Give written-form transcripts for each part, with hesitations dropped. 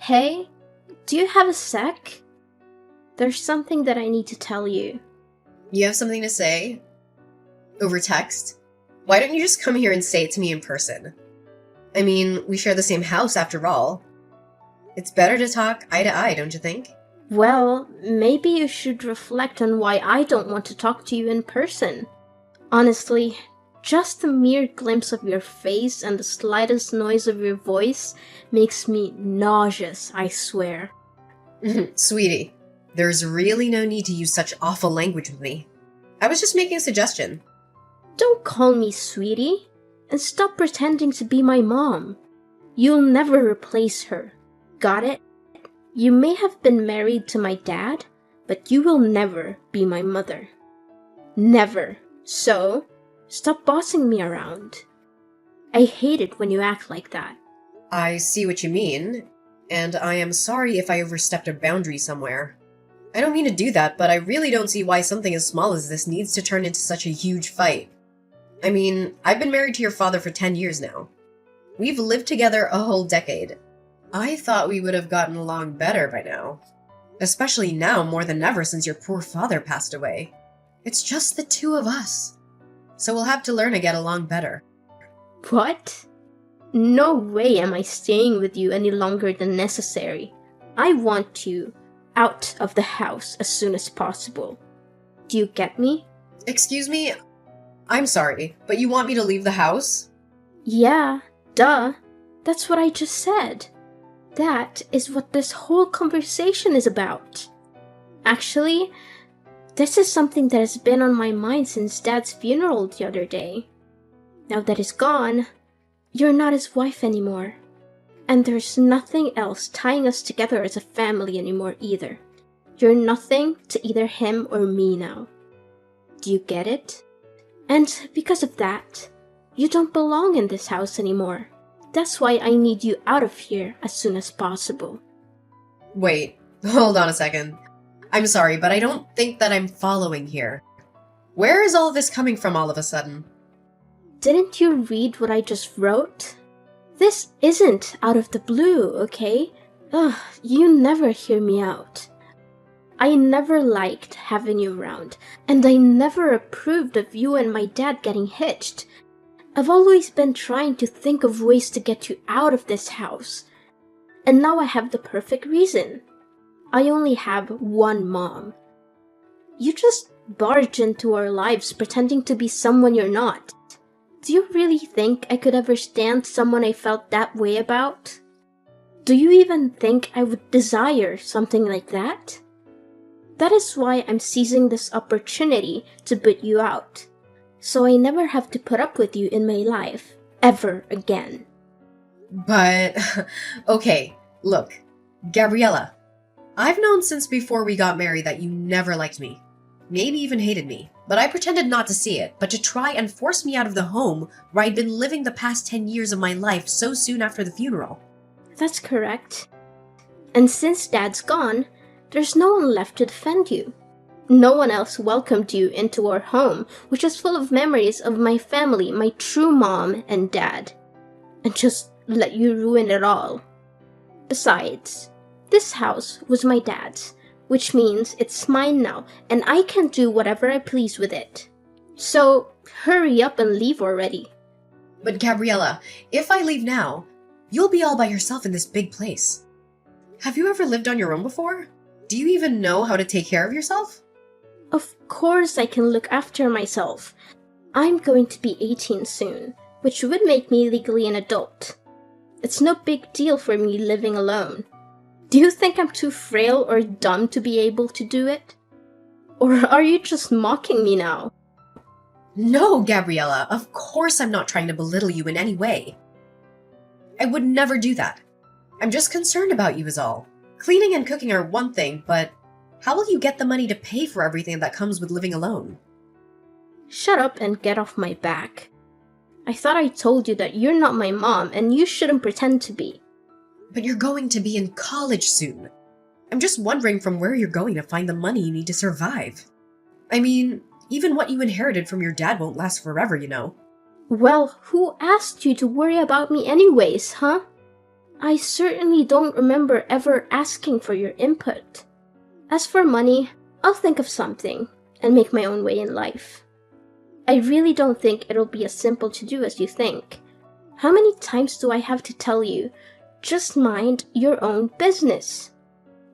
Hey, do you have a sec? There's something that I need to tell you. You have something to say? Over text? Why don't you just come here and say it to me in person? I mean, we share the same house after all. It's better to talk eye to eye, don't you think? Well, maybe you should reflect on why I don't want to talk to you in person. Honestly, just the mere glimpse of your face and the slightest noise of your voice makes me nauseous, I swear. Sweetie, there's really no need to use such awful language with me. I was just making a suggestion. Don't call me sweetie, and stop pretending to be my mom. You'll never replace her. Got it? You may have been married to my dad, but you will never be my mother. Never. So, stop bossing me around. I hate it when you act like that. I see what you mean, and I am sorry if I overstepped a boundary somewhere. I don't mean to do that, but I really don't see why something as small as this needs to turn into such a huge fight. I mean, I've been married to your father for 10 years now. We've lived together a whole decade. I thought we would have gotten along better by now. Especially now more than ever since your poor father passed away. It's just the two of us. So we'll have to learn to get along better. What? No way am I staying with you any longer than necessary. I want you out of the house as soon as possible. Do you get me? Excuse me? I'm sorry, but you want me to leave the house? Yeah, duh. That's what I just said. That is what this whole conversation is about. Actually, this is something that has been on my mind since Dad's funeral the other day. Now that he's gone, you're not his wife anymore. And there's nothing else tying us together as a family anymore either. You're nothing to either him or me now. Do you get it? And because of that, you don't belong in this house anymore. That's why I need you out of here as soon as possible. Wait, hold on a second. I'm sorry, but I don't think that I'm following here. Where is all this coming from all of a sudden? Didn't you read what I just wrote? This isn't out of the blue, okay? Ugh, you never hear me out. I never liked having you around, and I never approved of you and my dad getting hitched. I've always been trying to think of ways to get you out of this house. And now I have the perfect reason. I only have one mom. You just barge into our lives pretending to be someone you're not. Do you really think I could ever stand someone I felt that way about? Do you even think I would desire something like that? That is why I'm seizing this opportunity to boot you out, so I never have to put up with you in my life, ever again. But, okay, look, Gabriella, I've known since before we got married that you never liked me, maybe even hated me, but I pretended not to see it, but to try and force me out of the home where I'd been living the past 10 years of my life so soon after the funeral. That's correct. And since Dad's gone, there's no one left to defend you. No one else welcomed you into our home, which is full of memories of my family, my true mom and dad, and just let you ruin it all. Besides, this house was my dad's, which means it's mine now, and I can do whatever I please with it. So, hurry up and leave already. But Gabriella, if I leave now, you'll be all by yourself in this big place. Have you ever lived on your own before? Do you even know how to take care of yourself? Of course I can look after myself. I'm going to be 18 soon, which would make me legally an adult. It's no big deal for me living alone. Do you think I'm too frail or dumb to be able to do it? Or are you just mocking me now? No, Gabriella, of course I'm not trying to belittle you in any way. I would never do that. I'm just concerned about you is all. Cleaning and cooking are one thing, but how will you get the money to pay for everything that comes with living alone? Shut up and get off my back. I thought I told you that you're not my mom and you shouldn't pretend to be. But you're going to be in college soon. I'm just wondering from where you're going to find the money you need to survive. I mean, even what you inherited from your dad won't last forever, you know. Well, who asked you to worry about me anyways, huh? I certainly don't remember ever asking for your input. As for money, I'll think of something and make my own way in life. I really don't think it'll be as simple to do as you think. How many times do I have to tell you, just mind your own business?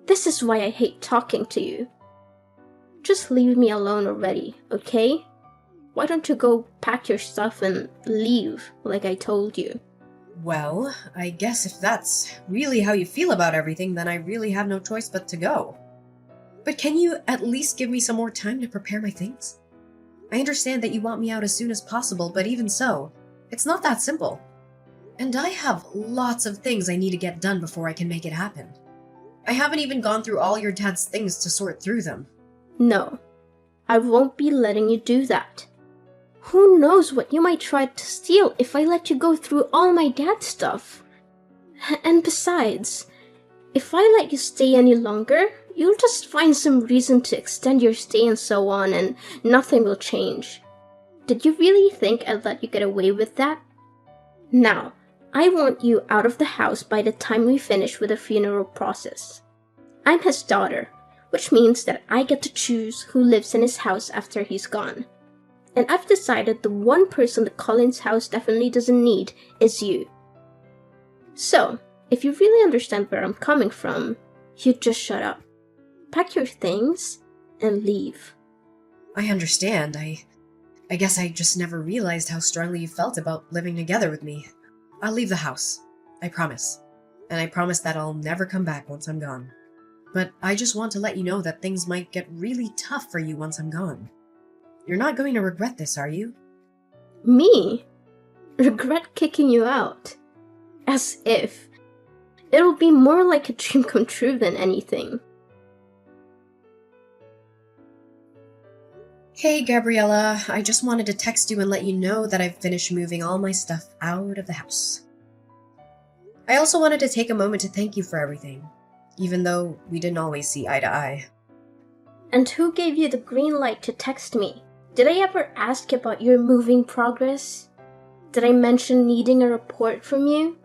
This is why I hate talking to you. Just leave me alone already, okay? Why don't you go pack your stuff and leave, like I told you? Well, I guess if that's really how you feel about everything, then I really have no choice but to go. But can you at least give me some more time to prepare my things? I understand that you want me out as soon as possible, but even so, it's not that simple. And I have lots of things I need to get done before I can make it happen. I haven't even gone through all your dad's things to sort through them. No, I won't be letting you do that. Who knows what you might try to steal if I let you go through all my dad's stuff? And besides, if I let you stay any longer, you'll just find some reason to extend your stay and so on, and nothing will change. Did you really think I'd let you get away with that? Now, I want you out of the house by the time we finish with the funeral process. I'm his daughter, which means that I get to choose who lives in his house after he's gone. And I've decided the one person the Collins house definitely doesn't need is you. So, if you really understand where I'm coming from, you just shut up. Pack your things and leave. I understand. I guess I just never realized how strongly you felt about living together with me. I'll leave the house. I promise. And I promise that I'll never come back once I'm gone. But I just want to let you know that things might get really tough for you once I'm gone. You're not going to regret this, are you? Me? Regret kicking you out? As if. It'll be more like a dream come true than anything. Hey, Gabriella. I just wanted to text you and let you know that I've finished moving all my stuff out of the house. I also wanted to take a moment to thank you for everything, even though we didn't always see eye to eye. And who gave you the green light to text me? Did I ever ask about your moving progress? Did I mention needing a report from you?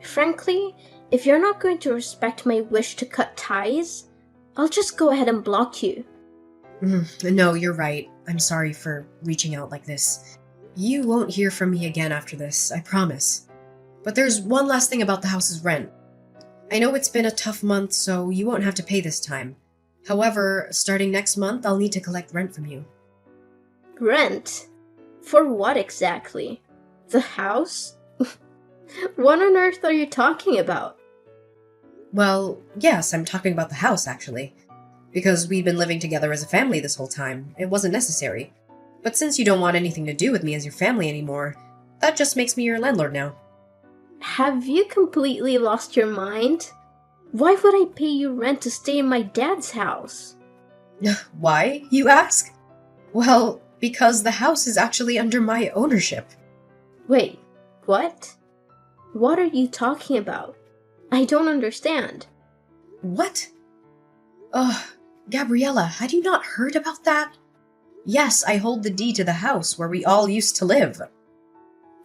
Frankly, if you're not going to respect my wish to cut ties, I'll just go ahead and block you. No, you're right. I'm sorry for reaching out like this. You won't hear from me again after this, I promise. But there's one last thing about the house's rent. I know it's been a tough month, so you won't have to pay this time. However, starting next month, I'll need to collect rent from you. Rent? For what exactly? The house? What on earth are you talking about? Well, yes, I'm talking about the house, actually. Because we've been living together as a family this whole time, it wasn't necessary. But since you don't want anything to do with me as your family anymore, that just makes me your landlord now. Have you completely lost your mind? Why would I pay you rent to stay in my dad's house? Why, you ask? Well, because the house is actually under my ownership. Wait, what? What are you talking about? I don't understand. What? Ugh, Gabriella, had you not heard about that? Yes, I hold the deed to the house where we all used to live.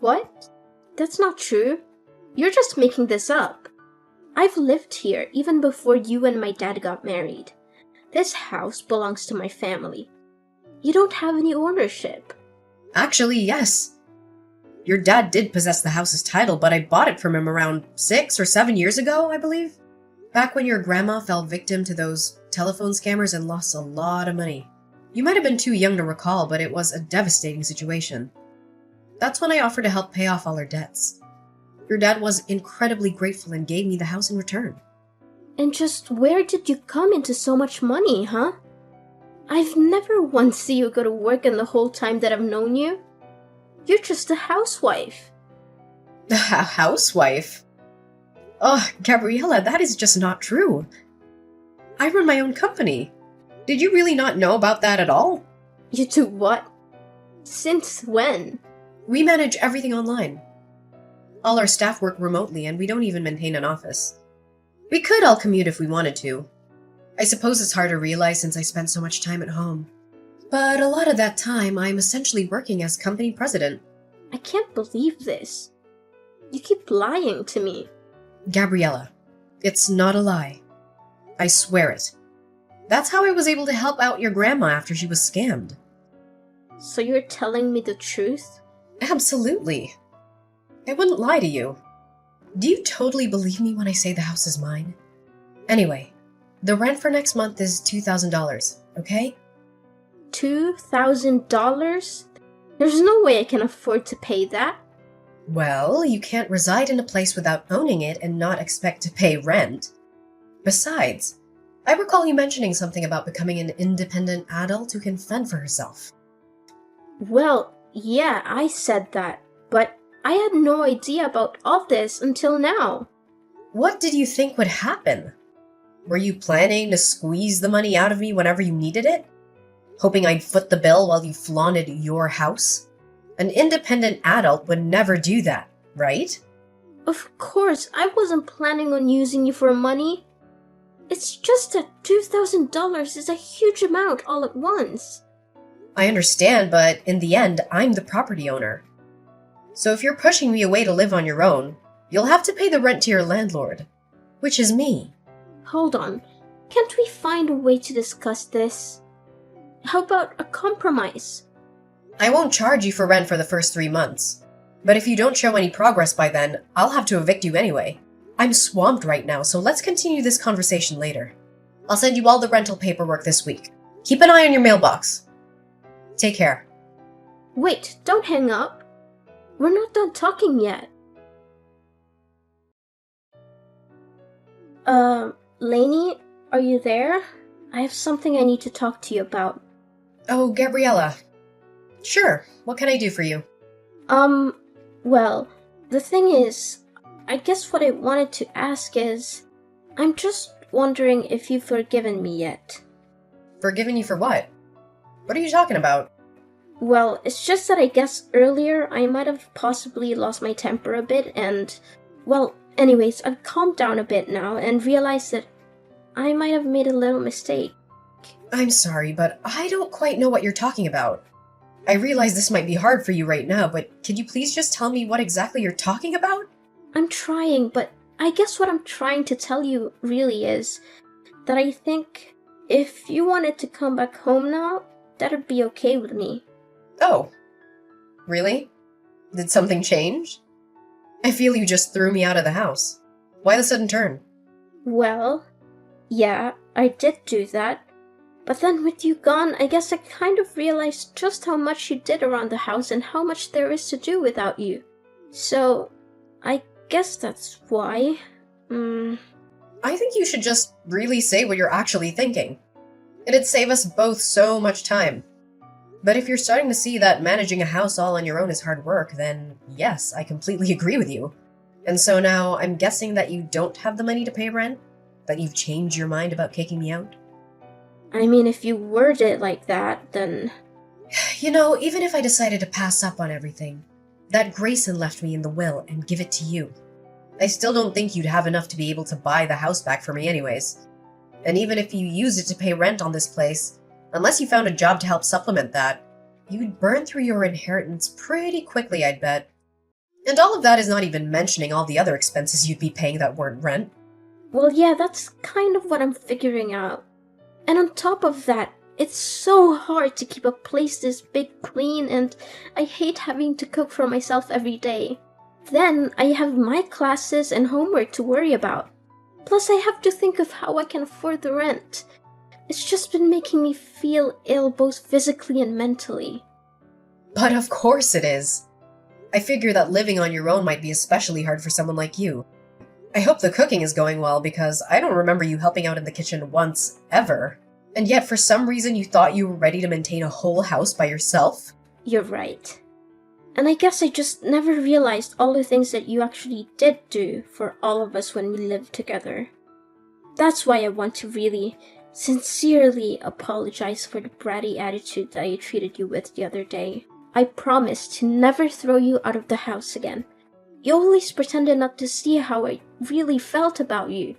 What? That's not true. You're just making this up. I've lived here even before you and my dad got married. This house belongs to my family. You don't have any ownership. Actually, yes. Your dad did possess the house's title, but I bought it from him around 6 or 7 years ago, I believe. Back when your grandma fell victim to those telephone scammers and lost a lot of money. You might have been too young to recall, but it was a devastating situation. That's when I offered to help pay off all her debts. Your dad was incredibly grateful and gave me the house in return. And just where did you come into so much money, huh? I've never once seen you go to work in the whole time that I've known you. You're just a housewife. A housewife? Oh, Gabriella, that is just not true. I run my own company. Did you really not know about that at all? You do what? Since when? We manage everything online. All our staff work remotely, and we don't even maintain an office. We could all commute if we wanted to. I suppose it's hard to realize since I spend so much time at home. But a lot of that time, I'm essentially working as company president. I can't believe this. You keep lying to me. Gabriella, it's not a lie. I swear it. That's how I was able to help out your grandma after she was scammed. So you're telling me the truth? Absolutely. I wouldn't lie to you. Do you totally believe me when I say the house is mine? Anyway, the rent for next month is $2,000, okay? $2,000? There's no way I can afford to pay that. Well, you can't reside in a place without owning it and not expect to pay rent. Besides, I recall you mentioning something about becoming an independent adult who can fend for herself. Well, yeah, I said that, but I had no idea about all this until now. What did you think would happen? Were you planning to squeeze the money out of me whenever you needed it? Hoping I'd foot the bill while you flaunted your house? An independent adult would never do that, right? Of course, I wasn't planning on using you for money. It's just that $2,000 is a huge amount all at once. I understand, but in the end, I'm the property owner. So if you're pushing me away to live on your own, you'll have to pay the rent to your landlord, which is me. Hold on, can't we find a way to discuss this? How about a compromise? I won't charge you for rent for the first 3 months. But if you don't show any progress by then, I'll have to evict you anyway. I'm swamped right now, so let's continue this conversation later. I'll send you all the rental paperwork this week. Keep an eye on your mailbox. Take care. Wait, don't hang up. We're not done talking yet. Lainey, are you there? I have something I need to talk to you about. Oh, Gabriella. Sure, what can I do for you? Well, the thing is, I guess what I wanted to ask is, I'm just wondering if you've forgiven me yet. Forgiven you for what? What are you talking about? Well, it's just that I guess earlier I might have possibly lost my temper a bit and, well, anyways, I've calmed down a bit now and realized that I might have made a little mistake. I'm sorry, but I don't quite know what you're talking about. I realize this might be hard for you right now, but could you please just tell me what exactly you're talking about? I'm trying, but I guess what I'm trying to tell you really is that I think if you wanted to come back home now, that'd be okay with me. Oh. Really? Did something change? I feel you just threw me out of the house. Why the sudden turn? Well, yeah, I did do that. But then with you gone, I guess I kind of realized just how much you did around the house and how much there is to do without you. So, I guess that's why. I think you should just really say what you're actually thinking. It'd save us both so much time. But if you're starting to see that managing a house all on your own is hard work, then yes, I completely agree with you. And so now I'm guessing that you don't have the money to pay rent? That you've changed your mind about kicking me out? I mean, if you word it like that, then... You know, even if I decided to pass up on everything, that Grayson left me in the will and give it to you, I still don't think you'd have enough to be able to buy the house back for me anyways. And even if you used it to pay rent on this place, unless you found a job to help supplement that, you'd burn through your inheritance pretty quickly, I'd bet. And all of that is not even mentioning all the other expenses you'd be paying that weren't rent. Well, yeah, that's kind of what I'm figuring out. And on top of that, it's so hard to keep a place this big clean, and I hate having to cook for myself every day. Then I have my classes and homework to worry about. Plus I have to think of how I can afford the rent. It's just been making me feel ill both physically and mentally. But of course it is. I figure that living on your own might be especially hard for someone like you. I hope the cooking is going well because I don't remember you helping out in the kitchen once, ever. And yet for some reason you thought you were ready to maintain a whole house by yourself? You're right. And I guess I just never realized all the things that you actually did do for all of us when we lived together. That's why I want to really, sincerely apologize for the bratty attitude that I treated you with the other day. I promise to never throw you out of the house again. You always pretended not to see how I really felt about you.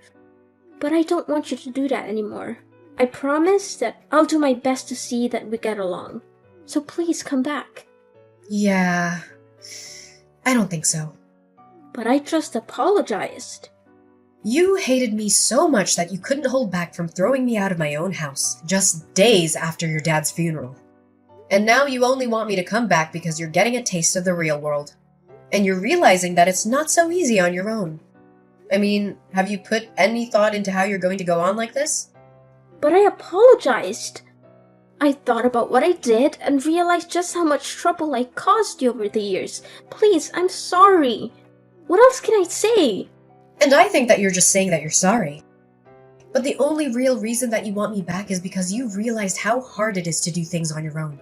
But I don't want you to do that anymore. I promise that I'll do my best to see that we get along. So please come back. Yeah, I don't think so. But I just apologized. You hated me so much that you couldn't hold back from throwing me out of my own house, just days after your dad's funeral. And now you only want me to come back because you're getting a taste of the real world. And you're realizing that it's not so easy on your own. I mean, have you put any thought into how you're going to go on like this? But I apologized. I thought about what I did and realized just how much trouble I caused you over the years. Please, I'm sorry. What else can I say? And I think that you're just saying that you're sorry. But the only real reason that you want me back is because you realized how hard it is to do things on your own.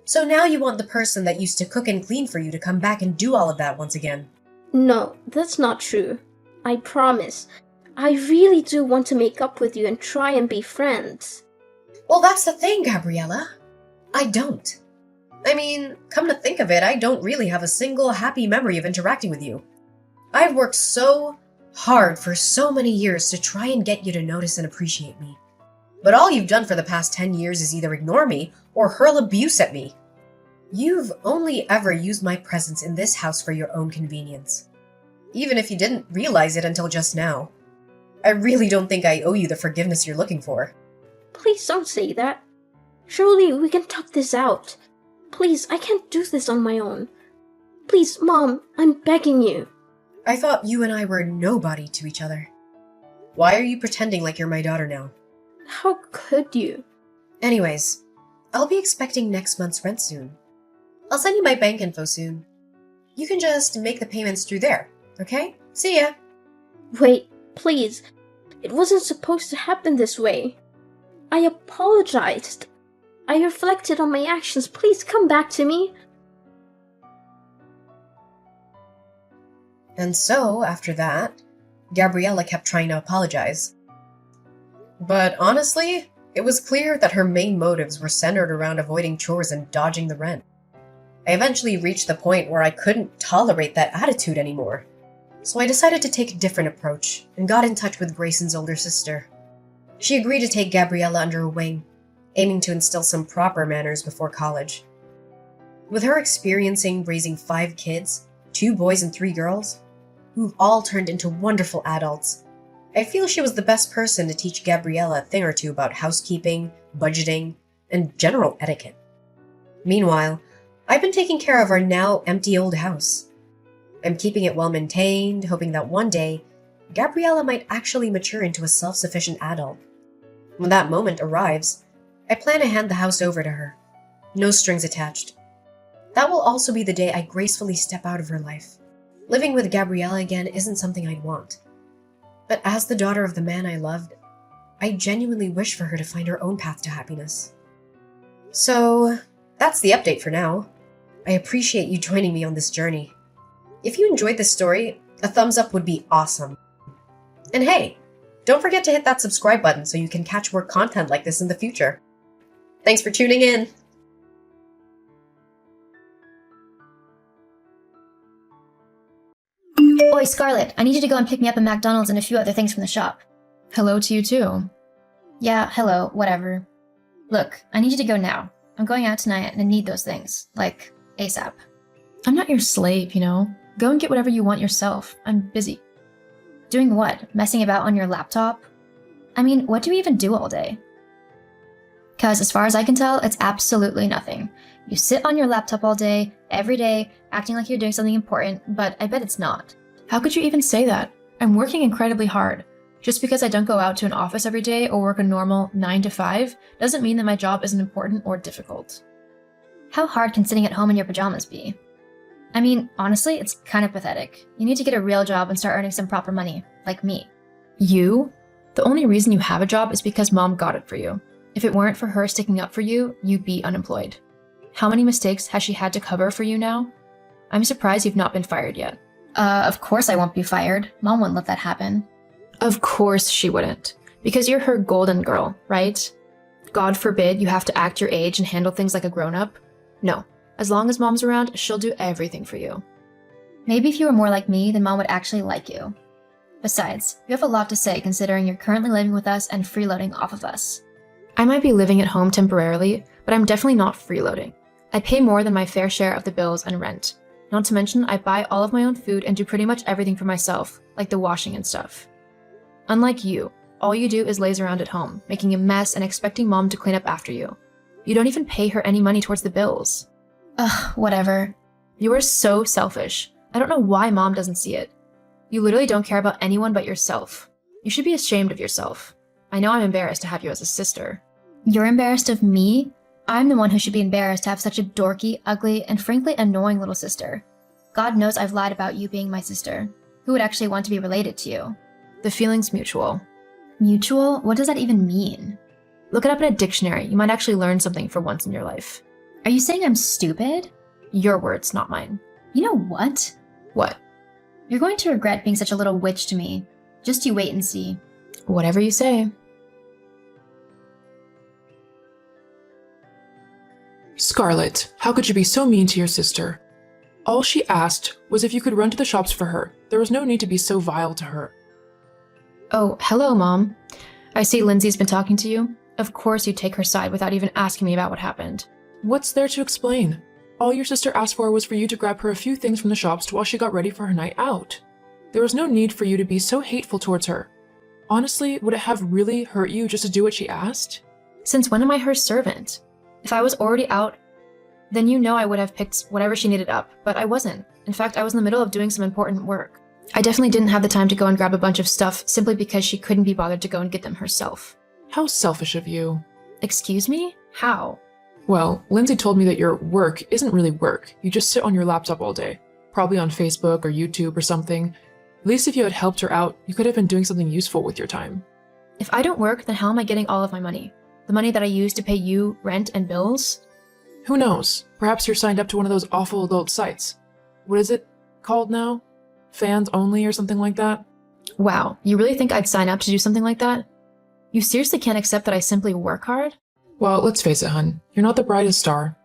So now you want the person that used to cook and clean for you to come back and do all of that once again. No, that's not true. I promise. I really do want to make up with you and try and be friends. Well, that's the thing, Gabriella. I don't. I mean, come to think of it, I don't really have a single happy memory of interacting with you. I've worked so hard for so many years to try and get you to notice and appreciate me. But all you've done for the past 10 years is either ignore me or hurl abuse at me. You've only ever used my presence in this house for your own convenience. Even if you didn't realize it until just now. I really don't think I owe you the forgiveness you're looking for. Please don't say that. Surely we can talk this out. Please, I can't do this on my own. Please, Mom, I'm begging you. I thought you and I were nobody to each other. Why are you pretending like you're my daughter now? How could you? Anyways, I'll be expecting next month's rent soon. I'll send you my bank info soon. You can just make the payments through there, okay? See ya! Wait, please. It wasn't supposed to happen this way. I apologized. I reflected on my actions. Please come back to me. And so, after that, Gabriella kept trying to apologize. But honestly, it was clear that her main motives were centered around avoiding chores and dodging the rent. I eventually reached the point where I couldn't tolerate that attitude anymore. So I decided to take a different approach and got in touch with Grayson's older sister. She agreed to take Gabriella under her wing, aiming to instill some proper manners before college. With her experiencing raising 5 kids, 2 boys and 3 girls, who've all turned into wonderful adults, I feel she was the best person to teach Gabriella a thing or two about housekeeping, budgeting, and general etiquette. Meanwhile, I've been taking care of our now empty old house. I'm keeping it well maintained, hoping that one day, Gabriella might actually mature into a self-sufficient adult. When that moment arrives, I plan to hand the house over to her. No strings attached. That will also be the day I gracefully step out of her life. Living with Gabriella again isn't something I'd want. But as the daughter of the man I loved, I genuinely wish for her to find her own path to happiness. So, that's the update for now. I appreciate you joining me on this journey. If you enjoyed this story, a thumbs up would be awesome. And hey, don't forget to hit that subscribe button so you can catch more content like this in the future. Thanks for tuning in! Oi, Scarlett, I need you to go and pick me up a McDonald's and a few other things from the shop. Hello to you too. Yeah, hello, whatever. Look, I need you to go now. I'm going out tonight and I need those things, like, ASAP. I'm not your slave, you know? Go and get whatever you want yourself. I'm busy. Doing what? Messing about on your laptop? I mean, what do you even do all day? 'Cause as far as I can tell, it's absolutely nothing. You sit on your laptop all day, every day, acting like you're doing something important, but I bet it's not. How could you even say that? I'm working incredibly hard. Just because I don't go out to an office every day or work a normal 9 to 5 doesn't mean that my job isn't important or difficult. How hard can sitting at home in your pajamas be? I mean, honestly, it's kind of pathetic. You need to get a real job and start earning some proper money, like me. You? The only reason you have a job is because Mom got it for you. If it weren't for her sticking up for you, you'd be unemployed. How many mistakes has she had to cover for you now? I'm surprised you've not been fired yet. Of course I won't be fired. Mom wouldn't let that happen. Of course she wouldn't. Because you're her golden girl, right? God forbid you have to act your age and handle things like a grown-up. No. As long as Mom's around, she'll do everything for you. Maybe if you were more like me, then Mom would actually like you. Besides, you have a lot to say considering you're currently living with us and freeloading off of us. I might be living at home temporarily, but I'm definitely not freeloading. I pay more than my fair share of the bills and rent. Not to mention, I buy all of my own food and do pretty much everything for myself, like the washing and stuff. Unlike you, all you do is laze around at home, making a mess and expecting mom to clean up after you. You don't even pay her any money towards the bills. Ugh, whatever. You are so selfish. I don't know why mom doesn't see it. You literally don't care about anyone but yourself. You should be ashamed of yourself. I know I'm embarrassed to have you as a sister. You're embarrassed of me? I'm the one who should be embarrassed to have such a dorky, ugly, and frankly annoying little sister. God knows I've lied about you being my sister. Who would actually want to be related to you? The feeling's mutual. Mutual? What does that even mean? Look it up in a dictionary. You might actually learn something for once in your life. Are you saying I'm stupid? Your words, not mine. You know what? What? You're going to regret being such a little witch to me. Just you wait and see. Whatever you say. Scarlett, how could you be so mean to your sister? All she asked was if you could run to the shops for her. There was no need to be so vile to her. Oh, hello, Mom. I see Lindsay's been talking to you. Of course you'd take her side without even asking me about what happened. What's there to explain? All your sister asked for was for you to grab her a few things from the shops while she got ready for her night out. There was no need for you to be so hateful towards her. Honestly, would it have really hurt you just to do what she asked? Since when am I her servant? If I was already out, then you know I would have picked whatever she needed up, but I wasn't. In fact, I was in the middle of doing some important work. I definitely didn't have the time to go and grab a bunch of stuff simply because she couldn't be bothered to go and get them herself. How selfish of you. Excuse me? How? Well, Lindsay told me that your work isn't really work. You just sit on your laptop all day, probably on Facebook or YouTube or something. At least if you had helped her out, you could have been doing something useful with your time. If I don't work, then how am I getting all of my money? The money that I use to pay you rent and bills? Who knows? Perhaps you're signed up to one of those awful adult sites. What is it called now? Fans only or something like that? Wow, you really think I'd sign up to do something like that? You seriously can't accept that I simply work hard? Well, let's face it, hun. You're not the brightest star.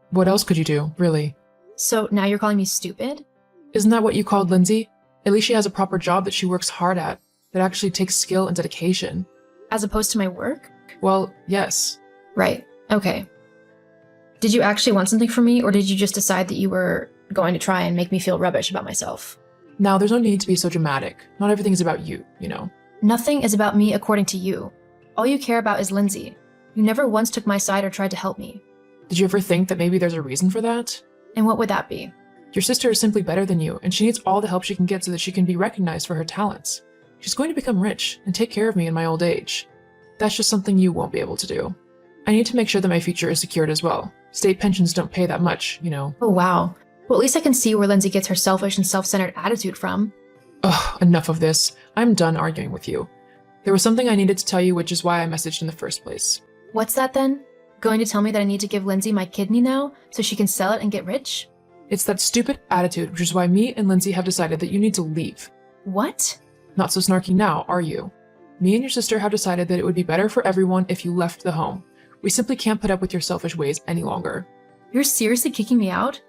What else could you do, really? So now you're calling me stupid? Isn't that what you called Lindsay? At least she has a proper job that she works hard at, that actually takes skill and dedication. As opposed to my work? Well, yes. Right, okay. Did you actually want something from me, or did you just decide that you were going to try and make me feel rubbish about myself? Now, there's no need to be so dramatic. Not everything is about you, you know. Nothing is about me according to you. All you care about is Lindsay. You never once took my side or tried to help me. Did you ever think that maybe there's a reason for that? And what would that be? Your sister is simply better than you, and she needs all the help she can get so that she can be recognized for her talents. She's going to become rich and take care of me in my old age. That's just something you won't be able to do. I need to make sure that my future is secured as well. State pensions don't pay that much, you know. Oh wow. Well, at least I can see where Lindsay gets her selfish and self-centered attitude from. Ugh, enough of this. I'm done arguing with you. There was something I needed to tell you, which is why I messaged in the first place. What's that then? Going to tell me that I need to give Lindsay my kidney now so she can sell it and get rich? It's that stupid attitude, which is why me and Lindsay have decided that you need to leave. What? Not so snarky now, are you? Me and your sister have decided that it would be better for everyone if you left the home. We simply can't put up with your selfish ways any longer. You're seriously kicking me out?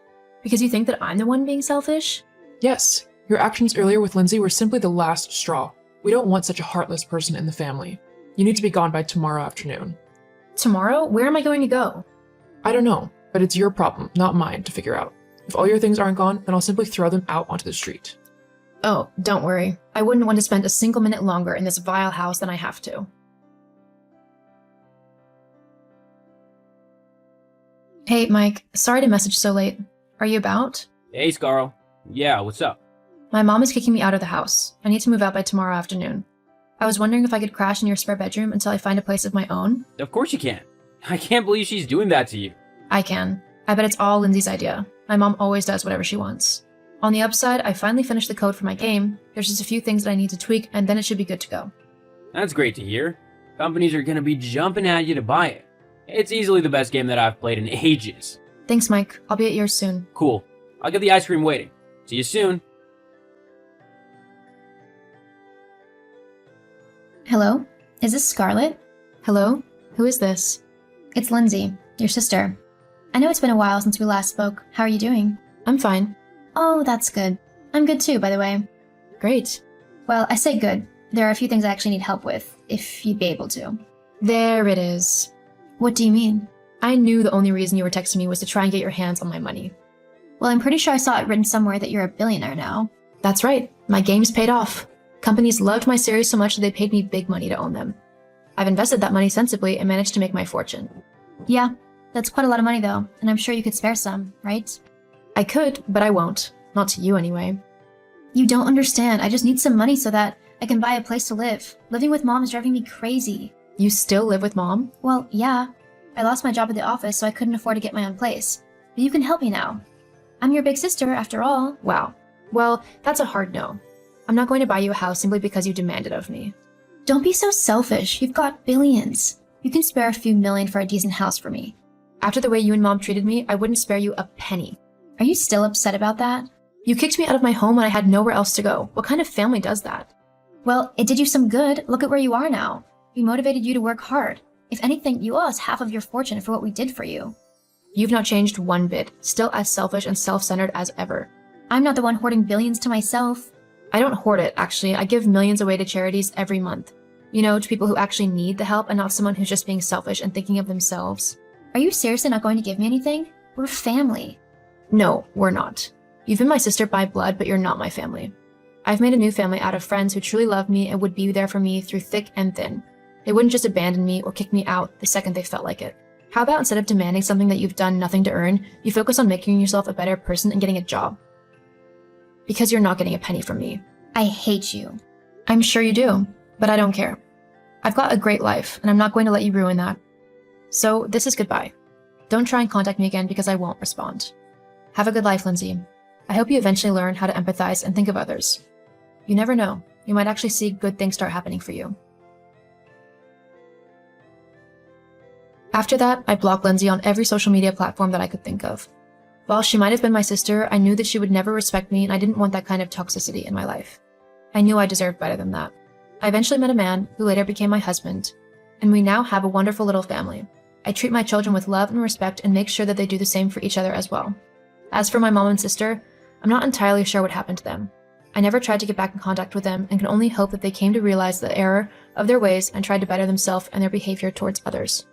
Because you think that I'm the one being selfish? Yes, your actions earlier with Lindsay were simply the last straw. We don't want such a heartless person in the family. You need to be gone by tomorrow afternoon. Tomorrow? Where am I going to go? I don't know, but it's your problem, not mine, to figure out. If all your things aren't gone, then I'll simply throw them out onto the street. Oh, don't worry. I wouldn't want to spend a single minute longer in this vile house than I have to. Hey, Mike. Sorry to message so late. Are you about? Hey, Scarl. Yeah, what's up? My mom is kicking me out of the house. I need to move out by tomorrow afternoon. I was wondering if I could crash in your spare bedroom until I find a place of my own. Of course you can. I can't believe she's doing that to you. I can. I bet it's all Lindsay's idea. My mom always does whatever she wants. On the upside, I finally finished the code for my game. There's just a few things that I need to tweak, and then it should be good to go. That's great to hear. Companies are gonna be jumping at you to buy it. It's easily the best game that I've played in ages. Thanks, Mike. I'll be at yours soon. Cool. I'll get the ice cream waiting. See you soon. Hello? Is this Scarlett? Hello? Who is this? It's Lindsay, your sister. I know it's been a while since we last spoke. How are you doing? I'm fine. Oh, that's good. I'm good too, by the way. Great. Well, I say good. There are a few things I actually need help with, if you'd be able to. There it is. What do you mean? I knew the only reason you were texting me was to try and get your hands on my money. Well, I'm pretty sure I saw it written somewhere that you're a billionaire now. That's right. My game's paid off. Companies loved my series so much that they paid me big money to own them. I've invested that money sensibly and managed to make my fortune. Yeah, that's quite a lot of money though, and I'm sure you could spare some, right? I could, but I won't. Not to you anyway. You don't understand. I just need some money so that I can buy a place to live. Living with mom is driving me crazy. You still live with mom? Well, yeah. I lost my job at the office, so I couldn't afford to get my own place. But you can help me now. I'm your big sister, after all. Wow. Well, that's a hard no. I'm not going to buy you a house simply because you demand it of me. Don't be so selfish. You've got billions. You can spare a few million for a decent house for me. After the way you and mom treated me, I wouldn't spare you a penny. Are you still upset about that? You kicked me out of my home when I had nowhere else to go. What kind of family does that? Well, it did you some good. Look at where you are now. We motivated you to work hard. If anything, you owe us half of your fortune for what we did for you. You've not changed one bit, still as selfish and self-centered as ever. I'm not the one hoarding billions to myself. I don't hoard it, actually. I give millions away to charities every month. You know, to people who actually need the help and not someone who's just being selfish and thinking of themselves. Are you seriously not going to give me anything? We're family. No, we're not. You've been my sister by blood, but you're not my family. I've made a new family out of friends who truly love me and would be there for me through thick and thin. They wouldn't just abandon me or kick me out the second they felt like it. How about instead of demanding something that you've done nothing to earn, you focus on making yourself a better person and getting a job? Because you're not getting a penny from me. I hate you. I'm sure you do, but I don't care. I've got a great life, and I'm not going to let you ruin that. So this is goodbye. Don't try and contact me again because I won't respond. Have a good life, Lindsay. I hope you eventually learn how to empathize and think of others. You never know. You might actually see good things start happening for you. After that, I blocked Lindsay on every social media platform that I could think of. While she might have been my sister, I knew that she would never respect me, and I didn't want that kind of toxicity in my life. I knew I deserved better than that. I eventually met a man who later became my husband, and we now have a wonderful little family. I treat my children with love and respect and make sure that they do the same for each other as well. As for my mom and sister, I'm not entirely sure what happened to them. I never tried to get back in contact with them and can only hope that they came to realize the error of their ways and tried to better themselves and their behavior towards others.